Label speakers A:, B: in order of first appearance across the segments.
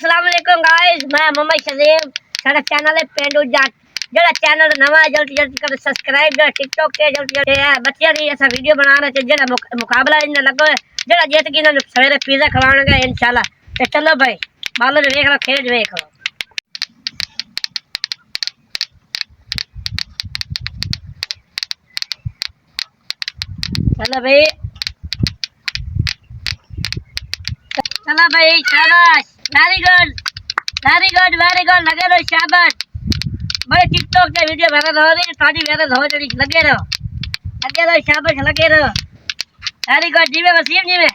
A: अस्सलाम वालेकुम गाइस, मैं मोहम्मद शजीब। साडा चैनल है पेंडू जट। जेड़ा चैनल नवा है जल्दी जल्दी कर सब्सक्राइब। जेड़ा टिकटॉक के जल्दी जल्दी है बच्चियां दी ऐसा वीडियो बना रहे थे। जेड़ा मुकाबला इन लगो है, जेड़ा जीत के इन्होंने सवेरे पिज़्ज़ा खिलाएंगे इंशाल्लाह। ते चलो भाई बालो देख लो, खेल देख लो। चलो भाई, चलो भाई, शाबाश, very good, very good, very good. लगे रहो, शाबाश भाई। टिकटॉक के वीडियो वायरल हो रही है, थोड़ी वायरल हो रही, लगे रहो, लगे रहो, शाबाश, लगे रहो। वेरी गुड जी में वसीम जी में।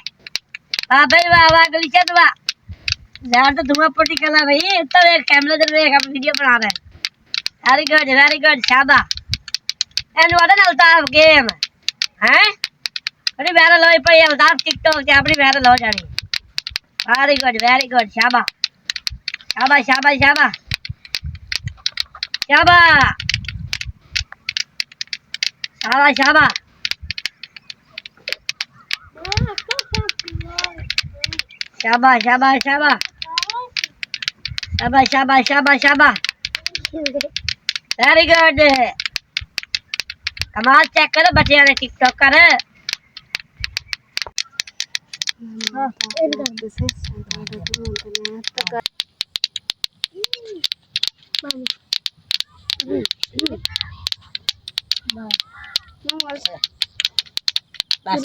A: हाँ भाई, वाह वाह, गलीचत वाह। यार तो धुआं पट्टी करना भाई, तो एक कैमरे से देख हम वीडियो बना रहे हैं। वेरी गुड, शाबाश। एंड वाला चलता है गेम हैं, अरे वायरल हो पे अल्ताफ टिकटॉक से अपनी वायरल हो जानी। वेरी गुड, शाबाश, शाबाश, शाबाश, शाबाश, शाबाश, शाबाश, शाबाश, शाबाश, शाबाश, शाबाश, शाबाश, शाबाश, शाबाश, शाबाश, वेरी गुड। कमाल चेक करो बच्चे ने टिकटॉक कर। बस